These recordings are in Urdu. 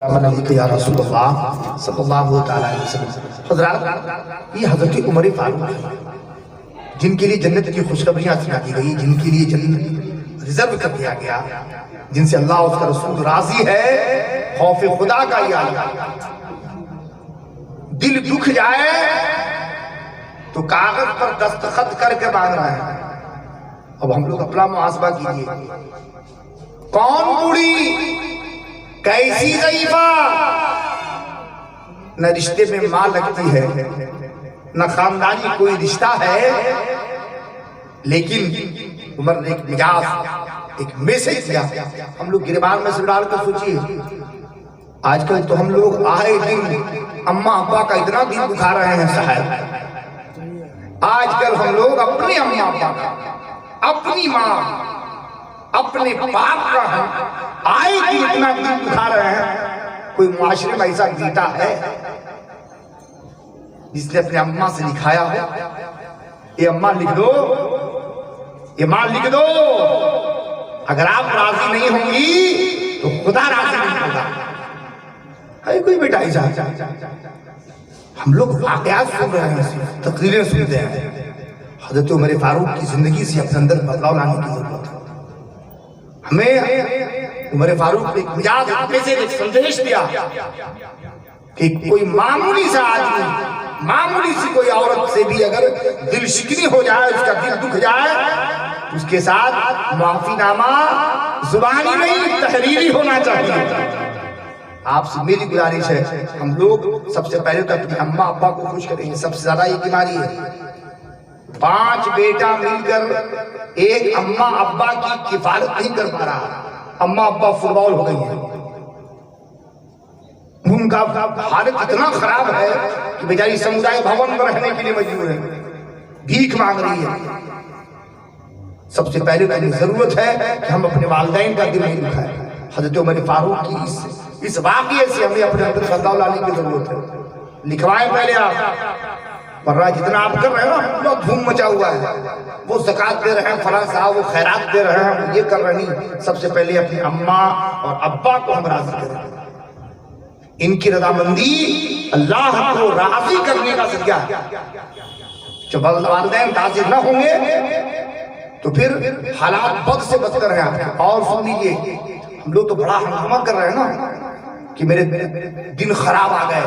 یا رسول اللہ صلی اللہ علیہ وسلم۔ حضرات، یہ حضرت عمر فاروق ہے جن کے لیے جنت کی خوشخبریاں سنا دی گئی، جن کے لیے جنت ریزرو کر دیا گیا، جن سے اللہ اس کا رسول راضی ہے۔ خوف خدا کا یہ عالم، دل دکھ جائے تو کاغذ پر دستخط کر کے مانگ رہا ہے۔ اب ہم لوگ اپنا محاسبہ کیجئے، کون بوڑھی، کیسی ضعیفہ، نہ رشتے میں ماں لگتی ہے، نہ خاندانی کوئی رشتہ ہے، لیکن عمر نے ایک مجاز، ایک میسج دیا۔ ہم لوگ گریبان میں سے ڈال کر سوچئے، آج کل تو ہم لوگ آئے دن اماں ابا کا اتنا دل دکھا رہے ہیں صاحب۔ آج کل ہم لوگ اپنے اماں ابا کا، اپنی ماں، اپنے باپ کا آئے دن اتنا دل دکھا رہے ہیں۔ کوئی معاشرے میں ایسا بیٹا ہے جس نے اپنے اماں سے لکھایا ہو، یہ اماں لکھ دو، یہ ماں لکھ دو، اگر آپ راضی نہیں ہوں گی تو خدا راضی نہیں ہوگا۔ ہے کوئی بیٹا ایسا؟ ہم لوگ واقعات سن رہے ہیں، تقریریں سنتے ہیں۔ حضرت عمر فاروق کی زندگی سے اپنے اندر بدلاؤ لانے کی ضرورت ہے۔ ہمیں عمر فاروق نے ایک مجاز سے ایک سندیش دیا کہ کوئی معمولی سا آدمی، معمولی سی کوئی عورت سے بھی اگر دل شکنی ہو جائے، اس کا دل دکھ جائے، اس کے ساتھ معافی نامہ زبانی نہیں تحریری ہونا چاہیے۔ آپ سے میری گزارش ہے، ہم لوگ سب سے پہلے تو اپنی اماں ابا کو خوش کریں گے۔ سب سے زیادہ یہ بیماری ہے، 5 بیٹا مل کر ایک اماں ابا کی کفالت نہیں کر پا رہا۔ اماں ابا فٹ بال ہو گئی ہیں، ان کا حالت اتنا خراب ہے کہ بیچاری سمودائے بھون میں رہنے کے لیے مجبور ہے، بھیک مانگ رہی ہے۔ سب سے پہلے ہمیں ضرورت ہے کہ ہم اپنے والدین کا دل نہیں دکھائیں۔ حضرت عمر فاروق کی اس واقعے سے ہمیں اپنے اندر بدلاؤ لانے کی ضرورت ہے۔ لکھوائیں پہلے آپ، ورنہ جتنا آپ کر رہے ہیں نا پورا دھوم مچا ہوا ہے، وہ زکوٰۃ دے رہے ہیں، فلاں صاحب وہ خیرات دے رہے ہیں، وہ یہ کر رہے ہیں۔ سب سے پہلے اپنی اماں اور ابا کو ہم راضی کریں۔ ان کی رضامندی اللہ کو راضی کرنے کا ذریعہ ہے۔ جب والدین راضی نہ ہوں گے تو پھر حالات بد سے بدتر ہیں آپ کے۔ اور سن لیجیے، ہم لوگ تو بڑا ہنگامہ کر رہے ہیں نا کہ میرے دن خراب آ گئے،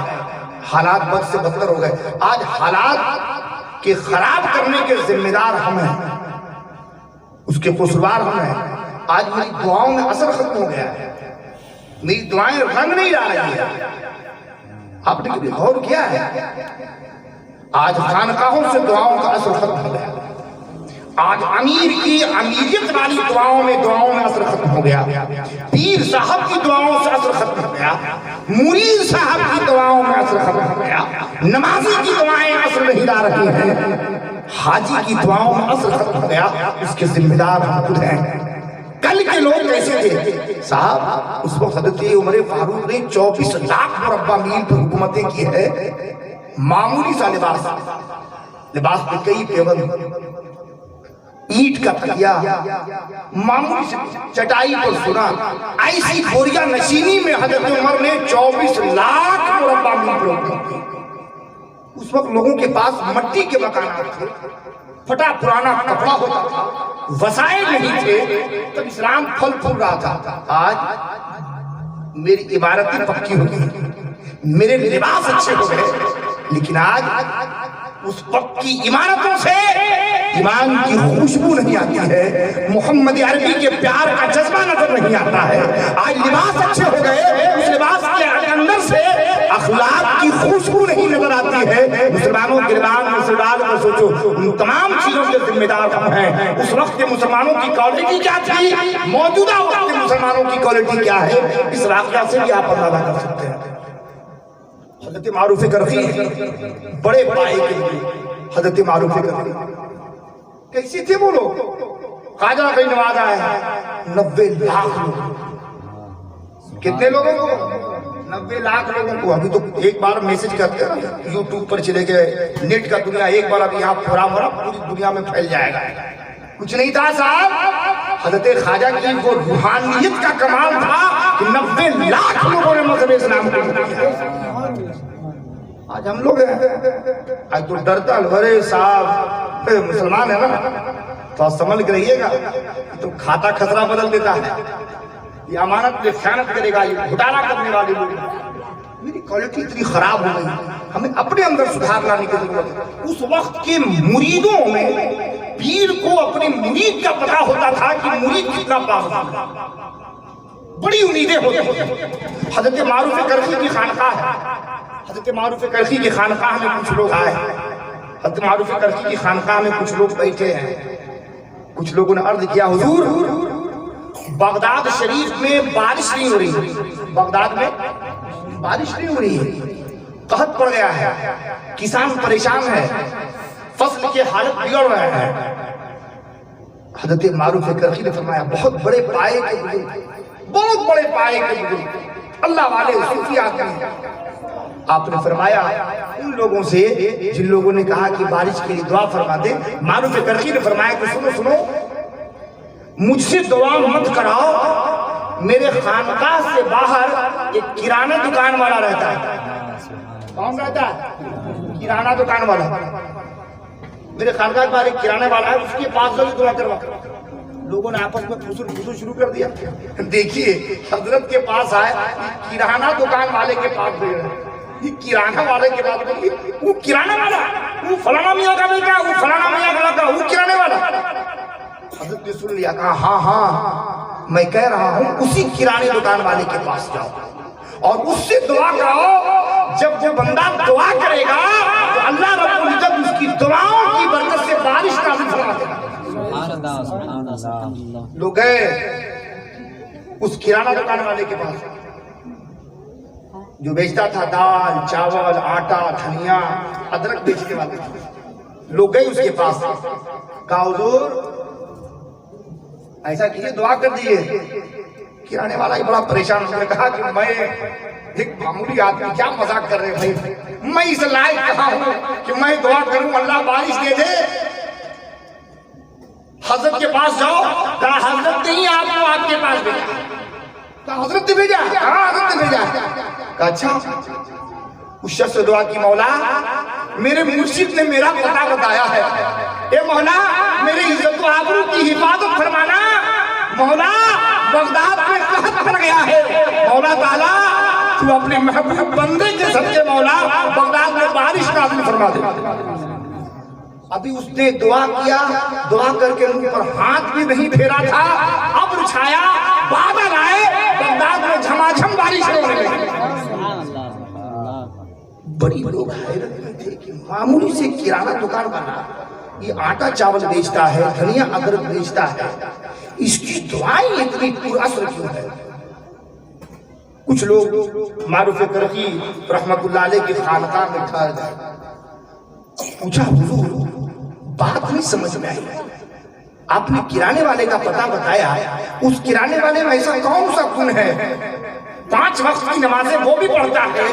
حالات بد سے بدتر ہو گئے۔ آج حالات کے خراب کرنے کے ذمہ دار ہم ہیں، اس کے قصوروار ہم ہیں۔ آج میری دعاؤں میں اثر ختم ہو گیا ہے، میری دعائیں رنگ نہیں لا رہی ہیں۔ آپ نے کبھی غور کیا ہے؟ آج خانقاہوں سے دعاؤں کا اثر ختم ہو گیا، آج امیر کی امیریت والی دعاؤں میں اثر ختم ہو گیا، پیر صاحب کی دعاؤں سے اثر ختم ہو گیا، مرید صاحب کی دعاؤں میں اثر ختم ہو گیا، نمازی کی دعائیں اثر نہیں لا رہی ہیں، حاجی کی دعاؤں میں اثر ختم ہو گیا۔ اس کے ذمہ دار ہم خود ہیں۔ کل کے لوگ کیسے تھے صاحب؟ اس وقت حضرت عمر فاروق نے 24 لاکھ مربع میل پر حکومتیں کی ہے۔ معمولی سا لباس پہ کئی پیون، اینٹ کا تکیا، معمولی سے چٹائی پر سونا، ایسی بوریا نشینی میں حضرت عمر نے 24 لاکھ مربع میل پر حکومت کی۔ اس وقت لوگوں کے پاس مٹی کے مکانات تھے، پھٹا پرانا کپڑا ہوتا تھا، وسائل نہیں تھے، تب اسلام پھل پھول رہا تھا۔ آج میری عمارتیں پکی ہو گئی، میرے لباس اچھے ہو گئے، لیکن آج اس پکی عمارتوں سے ایمان کی خوشبو نہیں آتی ہے، محمد عربی کے پیار کا جذبہ نظر نہیں آتا ہے۔ آج لباس اچھے ہو گئے، اس لباس کے اندر سے اخلاق کی خوشبو نہیں نظر آتی ہے۔ مسلمانوں کے گریبان میں سے ڈال کر سوچو، ان تمام چیزوں کے ذمہ دار ہم ہیں۔ اس وقت کے مسلمانوں کی کوالٹی کیا تھی، موجودہ وقت کے مسلمانوں کی کوالٹی کیا ہے، اس واقعہ سے بھی آپ اندازہ کر سکتے ہیں۔ حضرت معروف کرخی بڑے پائے کے لیے، حضرت معروف کرخی کیسے تھے وہ لوگ؟ خواجہ غنی نواز آئے ہیں، 90 لاکھ لوگ، کتنے لوگوں کو؟ 90 لاکھ لوگوں کو۔ ابھی تو ایک بار میسج کرتے ہیں یوٹیوب پر چلے گئے، نیٹ کا دنیا ایک بار ابھی یہاں پورا پوری دنیا میں پھیل جائے گا۔ کچھ نہیں تھا صاحب، حضرت خواجہ کی وہ روحانیت کا کمال تھا کہ 90 لاکھ لوگوں نے مذہب اسلام کو قبول کیا۔ آج ہم لوگ ہیں، آج تو ڈرتا ارے صاحب مسلمان ہے نا تو سمجھ کے رہیے گا تو کھاتا خسرہ بدل دیتا ہے، یہ امانت پہ خیانت کرے گا، یہ گھوٹالہ کرنے والے لوگ۔ میری کوالٹی اتنی خراب ہو گئی، ہمیں اپنے اندر سدھار لانے کی ضرورت ہے۔ اس وقت کے مریدوں میں پیر کو اپنے مرید کا پتا ہوتا تھا کہ مرید کتنا پاک ہے، بڑی امیدیں ہوتی ہیں۔ حضرت معروف کرخی کی خانقاہ ہے، حضرت معروف کرخی کی خانقاہ میں کچھ لوگ آئے، حضرت معروف کرخی کی خانقاہ میں کچھ لوگ بیٹھے ہیں۔ کچھ لوگوں نے عرض کیا حضور بغداد شریف میں بارش نہیں ہو رہی، بغداد میں بارش نہیں ہو رہی ہے، قحط پڑ گیا ہے، کسان پریشان ہے، فصل کے حالت بگڑ رہے ہیں۔ حضرت معروف کرخی نے فرمایا بہت بڑے پائے کے بزرگ، بہت بڑے پائے کے بزرگ، اللہ والے صوفی آدمی ہیں۔ آپ نے فرمایا ان لوگوں سے جن لوگوں نے کہا کہ بارش کے لیے دعا فرما دے، معروف کرخی نے فرمایا کہ سنو سنو، مجھ سے دعا مت کراؤ، میرے خانقاہ سے باہر ایک کرانہ دکان والا رہتا ہے۔ کون رہتا ہے؟ کرانہ دکان والا۔ میرے خانقاہ کے باہر ایک کرانہ والا ہے، اس کے پاس ضرور دعا کروا۔ لوگوں نے آپس میں پھسل شروع کر دیا، دیکھیے حضرت کے پاس آئے، کرانہ دکان والے کے پاس گئے، یہ کرانہ والے کے پاس گئے، وہ کرانہ والا، وہ فلانا میاں کا بیٹا، وہ فلانا میاں کا لڑکا، وہ کرانے والا۔ حضرت نے سن لیا، کہا ہاں ہاں میں کہہ رہا ہوں اسی کرانے دکان والے کے پاس جاؤ اور اس سے دعا کراؤ، جب وہ بندہ دعا کرے گا تو اللہ رب العزت اس کی دعاؤں کی برکت سے بارش نازل فرما دے گا۔ لوگ گئے اس کرانا دکان والے کے پاس جو بیچتا تھا دال چاول آٹا دھنیا ادرک بیچنے والے، لوگ گئے اس کے پاس، کہا حضور ایسا کیجئے دعا کر دیئے۔ کرانے والا ہی بڑا پریشان ہو گیا، کہا کہ میں ایک معمولی آدمی، کیا مذاق کر رہے بھائی، میں اس لائق کہاں ہوں کہ میں دعا کروں اللہ بارش دے دے؟ حضرت کے پاس جاؤ، کہا حضرت نے ہی آپ کو آپ کے پاس بھیجا۔ کہا حضرت نے بھیجا؟ کہا حضرت نے بھیجا۔ کہا اچھا، اس شخص سے دعا کی مولا میرے مرشد نے میرا پتہ بتایا ہے، اے مولا میرے عزت و آبرو کی حفاظت فرمانا، مولا بغداد میں قحط پڑ گیا ہے، مولا تعالیٰ تو اپنے محبوب بندے کے صدقے مولا بغداد میں بارش نازل فرما دے۔ ابھی اس نے دعا کیا، دعا کر کے منہ پر ہاتھ بھی نہیں پھیرا تھا، ابر چھایا، بادل آئے، بغداد میں جھماجھم بارش ہونے لگی۔ بڑی لوگ حیرت میں تھے کہ معمولی سے کرانہ دکان والا یہ آٹا چاول بیچتا ہے، دھنیا ادرک بیچتا ہے، اس کی دعائیں اتنی پر اثر کیوں ہے؟ کچھ لوگ معروف کرخی رحمت اللہ علیہ کی خانقاہ میں ٹھہر گئے، پوچھا حضور بات نہیں سمجھ میں آئی، آپ نے کرانے والے کا پتہ بتایا، اس کرانے والے میں ایسا کون سا گن ہے؟ 5 وقت کی نمازیں وہ بھی پڑھتا ہے،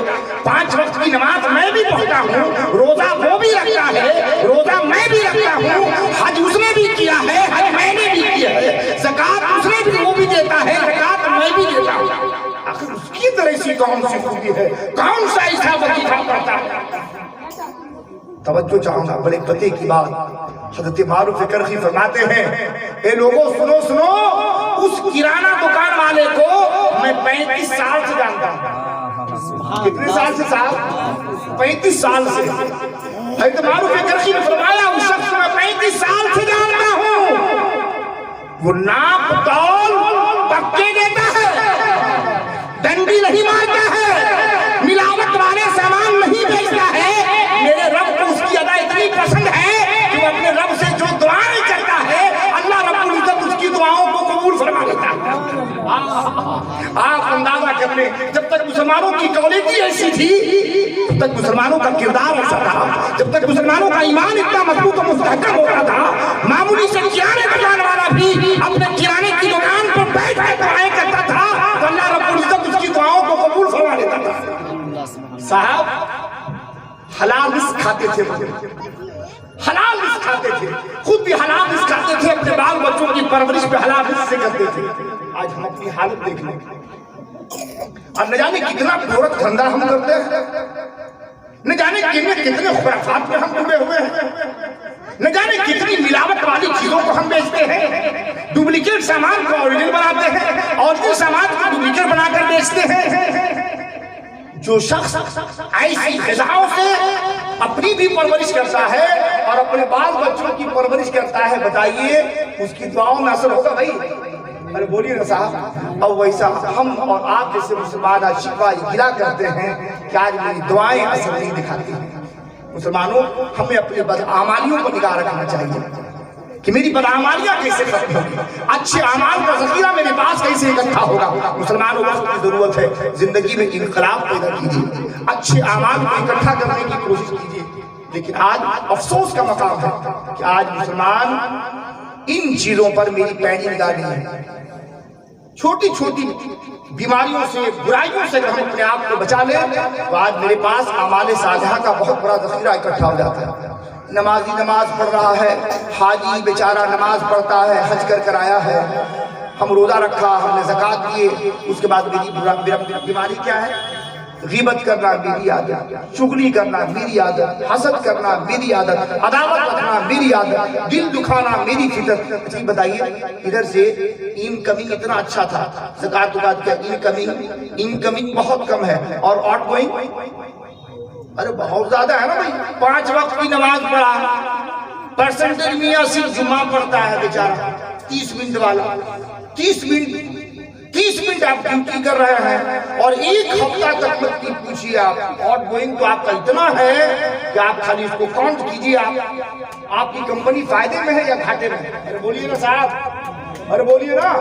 5 وقت کی نماز میں بھی پڑھتا ہوں، روزہ وہ بھی رکھتا ہے، روزہ میں بھی رکھتا ہوں، حج اس نے بھی کیا ہے، حج میں نے بھی کیا ہے، زکوٰۃ اس نے بھی وہ بھی دیتا ہے، زکوٰۃ میں بھی دیتا ہوں۔ آخر اس کی طرح سی کون سی خوبی ہے، کون سا ایسا وظیفہ پڑھتا ہے؟ توجہ چاہوں گا، بڑے پتے کی بات حضرت معروف کرخی فرماتے ہیں، اے لوگوں سنو سنو، اس کرانہ دکان والے کو میں 35 سال سے جانتا ہوں۔ کتنے سال سے صاحب؟ 35 سال سے۔ حضرت معروف کرخی نے فرمایا اس شخص کو میں 35 سال سے جانتا ہوں، وہ ناپ تول پکے دیتا ہے، ڈنڈی نہیں مارتا ہے، ملاوٹ والے سامان نہیں بیچتا ہے، میرے رب کو اس کی ادا اتنی پسند ہے کہ وہ اپنے رب سے جو دعائیں کرتا ہے اللہ رب العزت اس کی دعاؤں کو قبول فرما لیتا ہے۔ آپ اندازہ کر لیں، جب تک مسلمانوں کی کوالٹی ایسی تھی، جب تک مسلمانوں کا کردار ایسا تھا، جب تک مسلمانوں کا ایمان اتنا مضبوط و مستحکم ہوتا تھا، معمولی سے کرانے دکان والا بھی اپنے کرانے کی دکان پر بیٹھ کے دعائیں کرتا تھا تو اللہ رب العزت اس کی دعاؤں کو قبول فرما لیتا تھا۔ صاحب حلال رزق کھاتے تھے، حلال رزق کھاتے تھے، خود بھی حلال رزق کھاتے تھے، اپنے بال بچوں کی پرورش بھی حلال رزق سے کرتے تھے۔ آج ہم اپنی حالت دیکھ لیں، اور نہ جانے کتنا گورکھ دھندا ہم کرتے ہیں، نہ جانے کتنے خرافات میں ہم ڈوبے ہوئے ہیں، نہ جانے کتنی ملاوٹ والی چیزوں کو ہم بیچتے ہیں، ڈپلیکیٹ سامان کو اوریجنل بناتے ہیں، اوریجنل سامان کو ڈپلیکیٹ بنا کر بیچتے ہیں۔ جو شخص ایسی غذاؤں سے اپنی بھی پرورش کرتا ہے اور اپنے بال بچوں کی پرورش کرتا ہے، بتائیے اس کی دعاؤں میں اثر ہوگا بھائی؟ ارے بولیے نا صاحب۔ اور ویسا ہم اور آپ جیسے مسلمان آج شکوہ گلا کرتے ہیں کہ آج میری دعائیں اثر نہیں دکھاتی ہیں۔ مسلمانوں، ہمیں اپنی بدعمالیوں کو نگاہ رکھنا چاہیے کہ میری بدعمالیاں کیسے ختم ہوگی، اچھے اعمال کا ذخیرہ میرے پاس کیسے اکٹھا ہوگا۔ مسلمانوں، وقت کی ضرورت ہے، زندگی میں انقلاب پیدا کیجیے، اچھے اعمال کو اکٹھا کرنے کی کوشش کیجیے۔ لیکن آج افسوس کا مقام ہے کہ آج مسلمان ان چیزوں پر میری پیڑی نگاہ نہیں ہے۔ چھوٹی چھوٹی بیماریوں سے، برائیوں سے اگر ہم اپنے آپ کو بچا لیں تو آج میرے پاس اعمال صالحہ کا بہت بڑا ذخیرہ اکٹھا ہو جاتا ہے۔ نمازی نماز پڑھ رہا ہے، حاجی بیچارہ نماز پڑھتا ہے، حج کر آیا ہے، ہم روزہ رکھا، ہم نے زکوٰۃ دیے، اس کے بعد میری بیماری کیا ہے؟ غیبت کرنا میری عادت، چغلی کرنا میری عادت، حسد کرنا میری عادت، عداوت رکھنا میری عادت، دل دکھانا میری فطرت۔ اچھا بتائیے، ادھر سے انکمنگ اتنا اچھا تھا، زکوٰۃ کا انکمنگ بہت کم ہے، اور آؤٹ گوئنگ ارے بہت زیادہ ہے نا بھائی۔ 5 وقت کی نماز پڑھا، پرسنٹیج میاں صرف جمعہ پڑھتا ہے بیچارہ، 30 منٹ والا، 30 منٹ آپ ڈیوٹی کر رہے ہیں، اور ایک ہفتہ تک مت کی پوچھیے آپ، آؤٹ گوئنگ تو آپ کا اتنا ہے کہ آپ خالی اس کو کاؤنٹ کیجیے، آپ کی کمپنی فائدے میں ہے یا گھاٹے میں؟ ارے بولیے نا صاحب، ارے بولیے نا،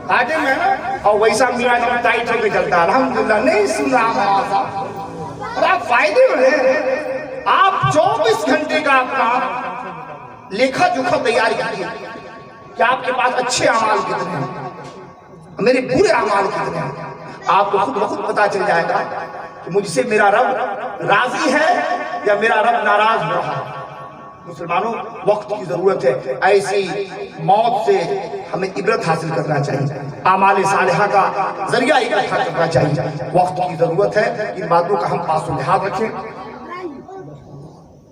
گھاٹے میں ہے نا؟ اور ویسا میاں جب ٹائٹ ہو کے چلتا ہے، الحمدللہ نہیں سن رہا ہوں، اور آپ فائدے میں ہیں۔ آپ 24 گھنٹے کا اپنا لیکھا جوکھا تیار کیجیے کہ آپ کے پاس اچھے اعمال کتنے ہیں، میرے برے اعمال کتنے ہیں۔ آپ کو خود بخود پتا چل جائے گا کہ مجھ سے میرا رب راضی ہے یا میرا رب ناراض ہو رہا ہے۔ مسلمانوں، وقت کی ضرورت ہے، ایسی موت سے ہمیں عبرت حاصل کرنا چاہیے، اعمال صالحہ کا ذریعہ اکٹھا کرنا چاہیے۔ وقت کی ضرورت ہے، ان باتوں کا ہم پاس و لحاظ رکھیں۔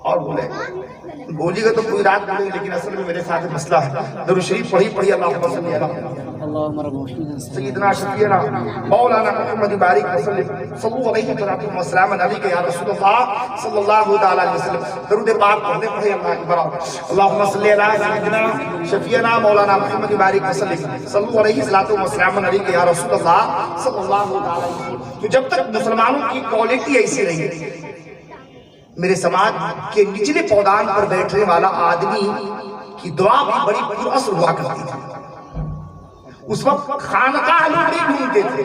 اور بولیے گا تو کوئی رات بولیں گے، لیکن اصل میں میرے ساتھ مسئلہ ہے۔ درود شریف پڑھی اللہم صلی علی سیدنا شفیعنا مولانا محمد بارک وسلم صلو علیہ وسلم علیہ یا رسول اللہ صلی اللہ علیہ وسلم۔ درود پاک پڑھتے اللہ اکبر۔ اللہم صلی علی سیدنا شفیعنا مولانا محمد بارک وسلم صلو علیہ وسلم علیہ یا رسول اللہ صلی اللہ علیہ وسلم۔ تو جب تک مسلمانوں کی کوالٹی ایسی رہی، میرے سماج کے نچلے پودان پر بیٹھنے والا آدمی کی دعا بھی بڑی پر اثر ہوا کرتی تھی۔ اس وقت خانقاہ لوگ نہیں ڈھونڈتے تھے،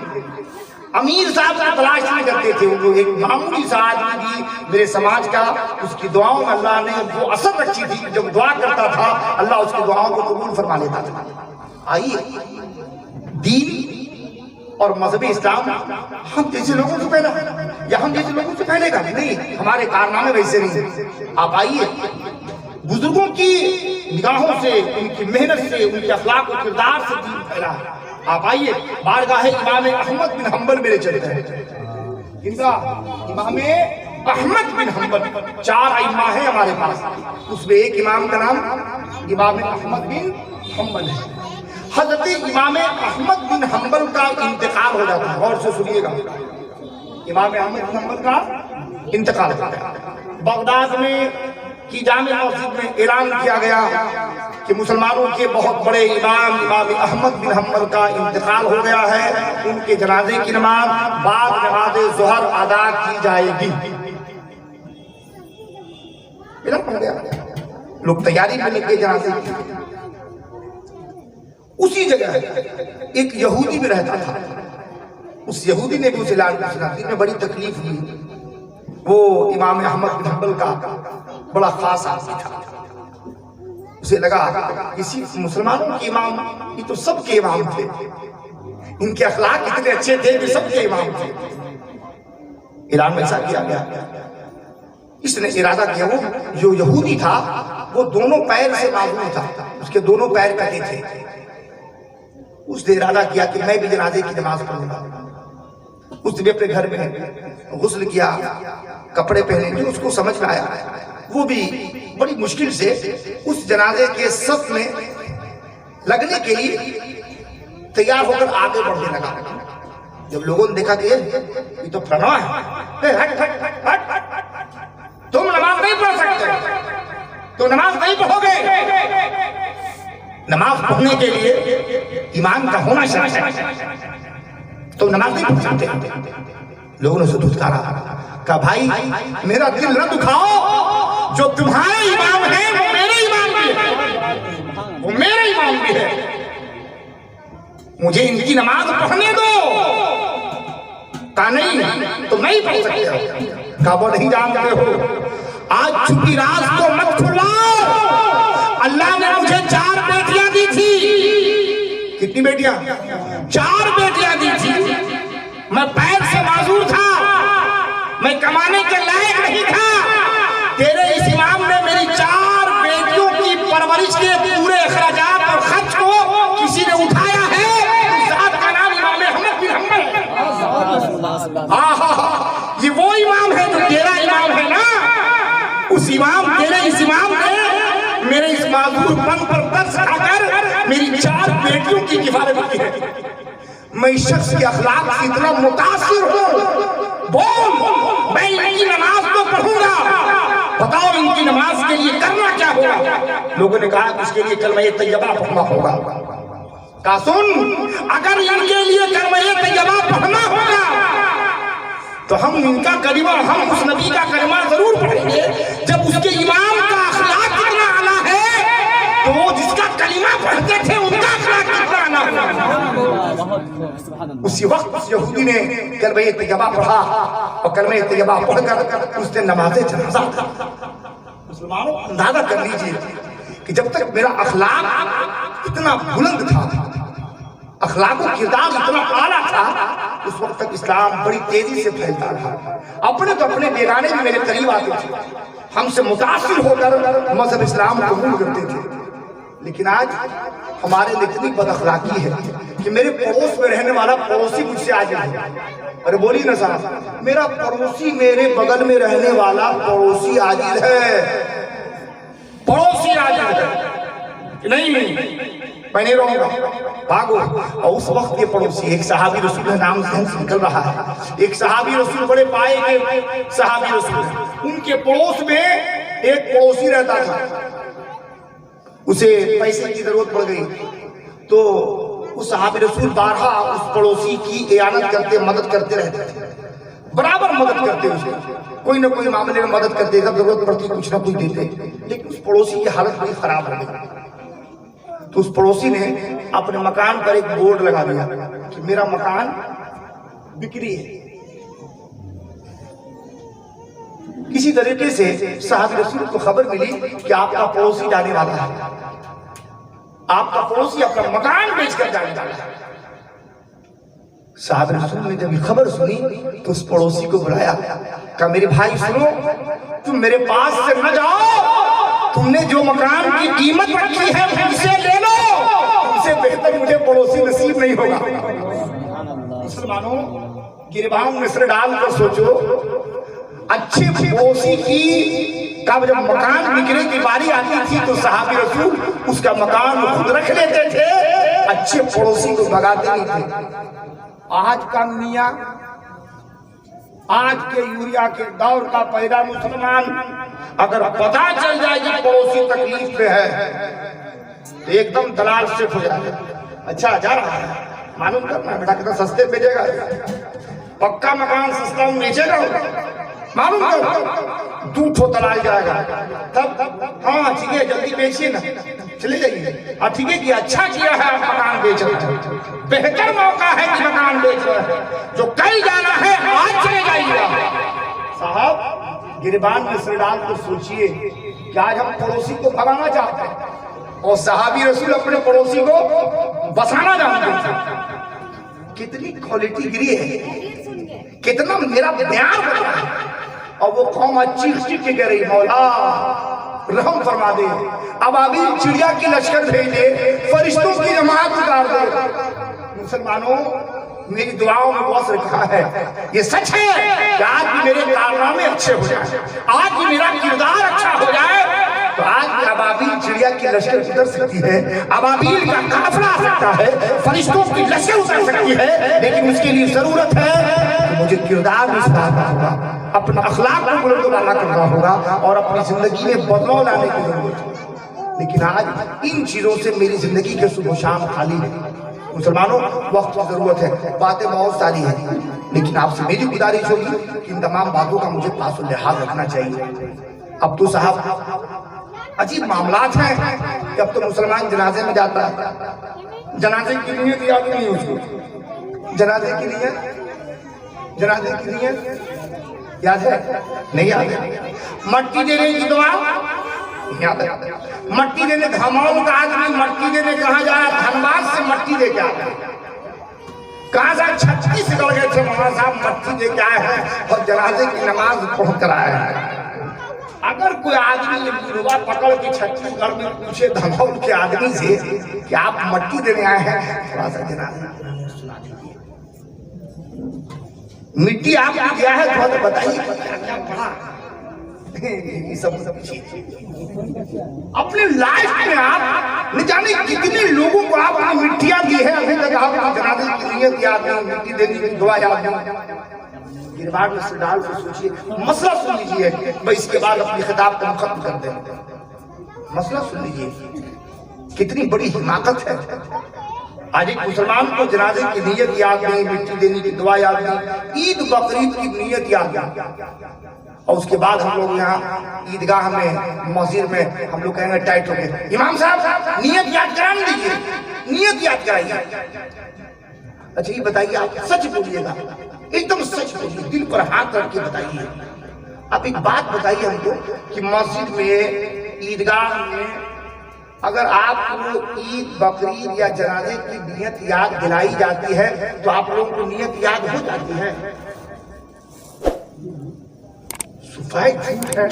امیر صاحب کو تلاش نہیں کرتے تھے، وہ ایک معمولی سا آدمی بھی میرے سماج کا، اس کی دعاؤں میں اللہ نے وہ اثر رکھی تھی کہ جب دعا کرتا تھا اللہ اس کی دعاؤں کو قبول فرما لیتا تھا۔ آئیے، دین اور مذہب اسلام ہم جیسے لوگوں سے پہلا یا ہم جیسے لوگوں سے پہلے گا نہیں، ہمارے کارنامے ویسے نہیں۔ آپ آئیے، بزرگوں کی نگاہوں سے، ان کی محنت سے، ان کے اخلاق و کردار سے دین پھیلا ہے۔ آپ آئیے، بارگاہ امام احمد بن حنبل میرے چلتے ہیں۔ ان کا امام احمد بن حنبل، 4 ائمہ ہیں ہمارے پاس، اس میں ایک امام کا نام امام احمد بن حنبل ہے۔ حضرت امام احمد بن حنبل کا انتقال ہو جاتا ہے، غور سے سنیے گا، امام احمد بن حنبل کا انتقال ہوتا ہے۔ بغداد میں کی جامع مسجد میں اعلان کیا گیا کہ مسلمانوں کے بہت بڑے امام احمد بن حنبل کا انتقال ہو گیا ہے، ان کے جنازے کی نماز بعد نماز ظہر ادا کی جائے گی۔ اعلان پڑھ گیا، لوگ تیاری میں لگے جنازے کی۔ اسی جگہ ایک یہودی میں رہتا تھا، اس یہودی نے بھی اسے اعلان کیا، دل میں بڑی تکلیف ہوئی۔ وہ امام احمد بن حنبل کا بڑا خاص آدمی تھا، اسے لگا کسی مسلمانوں کے امام، یہ تو سب کے امام تھے، ان کے اخلاق اتنے اچھے تھے کہ سب کے امام تھے۔ اعلان ایسا کیا گیا اس نے ارادہ کیا، وہ جو یہودی تھا وہ دونوں پیر سے معذور تھا، اس کے دونوں پیر کٹے تھے. اس نے ارادہ کیا کہ میں بھی جنازے کی نماز پڑھوں گا. اس نے اپنے گھر میں غسل کیا، کپڑے پہنے، جو اس کو سمجھ میں آیا وہ بھی بڑی مشکل سے اس جنازے کے صف میں لگنے کے لیے تیار ہو کر آگے بڑھنے لگا. جب لوگوں نے دیکھا کہ یہ تو فلاں ہے، تم نماز نہیں پڑھ سکتے، تو نماز نہیں پڑھو گے. نماز پڑھنے کے لیے ایمان کا ہونا شرط ہے، تو نماز نہیں پڑھ سکتے. لوگوں نے اسے دھتکارا، کہا بھائی میرا دل نہ دکھاؤ، جو تمہارے امام ہے وہ میرے امام بھی ہے، وہ میرے امام بھی ہے، مجھے ان کی نماز پڑھنے دو. کہا نہیں تم نہیں پڑھ سکتے. کہا وہ نہیں جانتے ہو، آج چھپی راز کو مت کھلاؤ، اللہ نے مجھے 4 بیٹیاں دی تھی. کتنی بیٹیاں؟ 4 بیٹیاں دی تھی. میں پیر سے معذور تھا، میں کمانے کے لائق نہیں تھا. تیرے اس امام نے میری 4 بیٹیوں کی پرورش کے پورے اخراجات اور خرچ کو کسی نے اٹھایا ہے. ذات کا نام امام احمد بن حنبل ہے. یہ وہ امام ہے جو تیرا امام ہے نا. اس امام، تیرے اس امام نے میرے اس معذور پن پر ترس کھا کر میری 4 بیٹیوں کی کفالت کی ہے. میں اس شخص کے اخلاق سے اتنا متاثر ہوں، بول میں ان کی نماز تو پڑھوں گا، بتاؤ ان کی نماز کے لیے کرنا کیا ہوگا. لوگوں نے کہا کہ اس کے لیے کلمہ طیبہ پڑھنا ہوگا. کہا سن، اگر ان کے لیے کلمہ طیبہ پڑھنا ہوگا تو ہم ان کا کلمہ، ہم اس نبی کا کلمہ ضرور پڑھیں گے جب اس کے امام کا اخلاق کتنا اعلیٰ ہے تو وہ جس کا کلمہ پڑھتے تھے ان کا اخلاق کتنا اعلیٰ ہے. اسی وقت اس یہودی نے کلمہ طیبہ پڑھا اور کلمہ طیبہ پڑھ کر اس نے نماز جنازہ پڑھا. مسلمانوں اندازہ کر لیجئے کہ جب تک میرا اخلاق اتنا بلند تھا، اخلاق و کردار اتنا اعلیٰ تھا، اس وقت تک اسلام بڑی تیزی سے پھیلتا رہا. اپنے تو اپنے بیگانے بھی میرے قریب آتے تھے، ہم سے متاثر ہو کر مذہب اسلام قبول کرتے تھے. لیکن آج ہمارے لیے اتنی بد اخلاقی ہے کہ میرے پڑوس میں رہنے والا پڑوسی مجھ سے آج ہے. ارے بولی نا صاحب، میرا پڑوسی، میرے بغل میں رہنے والا پڑوسی عاجز ہے، پڑوسی عاجز ہے. نہیں میں نہیں رہوں گا، بھاگو. اور اس وقت یہ پڑوسی ایک صحابی رسول کا نام ذہن سے نکل رہا ہے، ایک صحابی رسول، بڑے پائے کے صحابی رسول، ان کے پڑوس میں ایک پڑوسی رہتا تھا. اسے پیسے کی ضرورت پڑ گئی تو اس صحابی رسول بارہا اس پڑوسی کی اعانت کرتے، مدد کرتے رہتے تھے، برابر مدد کرتے اسے، کوئی نہ کوئی معاملے میں مدد کرتے، جب ضرورت پڑتی کچھ نہ کچھ دیتے. لیکن اس پڑوسی کی حالت بڑی خراب ہو گئی تو اس پڑوسی نے اپنے مکان پر ایک بورڈ لگا دیا کہ میرا مکان بکری ہے. کسی طریقے سے صحابی رسول کو خبر ملی کہ آپ کا پڑوسی جانے والا ہے، آپ کا پڑوسی اپنا مکان بیچ کر جانے والا ہے. صحابی رسول نے جب یہ خبر سنی تو اس پڑوسی کو بلایا، کہا میرے بھائی سنو، تم میرے پاس سے نہ جاؤ، تم نے جو مکان کی قیمت رکھی ہے مجھ سے لے لو، تم سے بہتر مجھے پڑوسی نصیب نہیں ہوگا. مسلمانوں گریبان میں سر ڈال کر سوچو، اچھے پڑوسی کی کا جب مکان بکنے کی باری آتی تھی تو صحابی رسول اس کا مکان خود رکھ لیتے تھے، اچھے پڑوسی کو بھگاتے نہیں تھے. آج کا میاں، آج کے یوریا کے دور کا پیدا مسلمان اگر پتا چل جائے کہ پڑوسی تکلیف پہ ہے تو ایک دم دلال شفٹ ہو جائے. اچھا جا رہا ہے، معلوم کرنا بیٹا کتنا سستے بھیجے گا، پکا مکان سستا ہوں بیچے گا، معلوم کرو دو ٹھو دلال جائے گا. تب ہاں ٹھیک ہے جلدی بیچیے نا، چلے جائیے. ہاں ٹھیک ہے کہ اچھا کیا ہے آپ مکان بیچ رہے ہیں، بہتر موقع ہے کہ مکان بیچ رہے ہیں، جو کل جانا ہے آج چلے جائیے. صاحب گریبان میں سر ڈال کر سوچئے کہ آج ہم پڑوسی کو بھگانا چاہتے ہیں اور صحابی رسول اپنے پڑوسی کو بسانا چاہتے ہیں. کتنی کوالٹی گری ہے، کتنا میرا بیان بتا ہے. اور وہ قوم چیخ چیخ کے کہہ رہی مولا رحم فرما دے، ابابیل چڑیا کی لشکر بھیج دے، فرشتوں کی جماعت اتار دے۔ مسلمانوں میری دعاؤں میں بہت رکھا ہے، یہ سچ ہے کہ آج بھی میرے کارنامے اچھے ہو جائیں، آج بھی میرا کردار اچھا ہو جائے تو آج بھی ابابیل چڑیا کی لشکر اتر سکتی ہے، ابابیل کا قافلہ آ سکتا ہے، فرشتوں کی لشکر اتر سکتی ہے، لیکن اس کے لیے ضرورت ہے کہ مجھے کردار میں سدھارنا ہوگا، اپنا اخلاق کو بلند و بالا کرنا ہوگا اور اپنی زندگی میں بدلاؤ لانے کی ضرورت ہے۔ لیکن آج ان چیزوں سے میری زندگی کے صبح و شام خالی ہے۔ مسلمانوں وقت کی ضرورت ہے، باتیں بہت ساری ہیں، لیکن آپ سے میری گزارش ہوگی کہ ان تمام باتوں کا مجھے پاس و لحاظ رکھنا چاہیے۔ اب تو صاحب عجیب معاملات ہیں کہ اب تو مسلمان جنازے میں جاتا ہے، جنازے کی نیت یاد نہیں ہے اس کو، جنازے کی نیت یاد ہے نہیں یاد ہے، مٹی دینے کی دعا یاد ہے، مٹی دینے دھماؤں کا آدمی مٹی دینے کہاں جایا، دھنباد سے مٹی دے کے آیا، کہاں سے 36 گڑ گئے تھے مولانا صاحب مٹی دے کے آئے ہیں اور جنازے کی نماز پڑھ کر آئے ہیں۔ اگر کوئی آدمی روا پکڑ کے 36 گڑھ میں پوچھے دھماؤں کے آدمی سے کہ آپ مٹی دینے آئے ہیں، تھوڑا سا جنازہ سنا دیجیے، مٹی آپ نے دیا ہے تھوڑا سا بتائیے کیا پڑھا یہ سب اپنے لائف میں آپ نہ جانے کتنے لوگوں کو آپ نے مٹیاں دی ہے، ابھی تک آپ نے جنازے کی نیت یاد نہیں، مٹی دینے کی دعا یاد نہیں۔ گرباڑ میں سے ڈال کے سوچئے، مسئلہ سن لیجئے، میں اس کے بعد اپنی خطاب کو ختم کر دیں۔ مسئلہ سن لیجئے، کتنی بڑی حماقت ہے۔ آج ایک مسلمان کو جنازے کی نیت یاد نہیں، مٹی دینے کی دعا یاد نہیں، عید بقرعید کی نیت یاد نہیں، اور اس کے بعد ہم لوگ یہاں عیدگاہ میں مسجد میں ہم لوگ کہیں گے ٹائٹ ہو گئے، امام صاحب نیت یاد کرانے دیجیے، نیت یاد کرائیے۔ اچھا یہ بتائیے، آپ سچ بولیے گا، ایک دم سچ بولیے، دل پر ہاتھ رکھ کے بتائیے۔ آپ ایک بات بتائیے ہم کو کہ مسجد میں عیدگاہ میں اگر آپ کو عید بقرعید یا جنازے کی نیت یاد دلائی جاتی ہے تو آپ لوگوں کو نیت یاد ہو جاتی ہے؟ صفائی جھوٹ ہے۔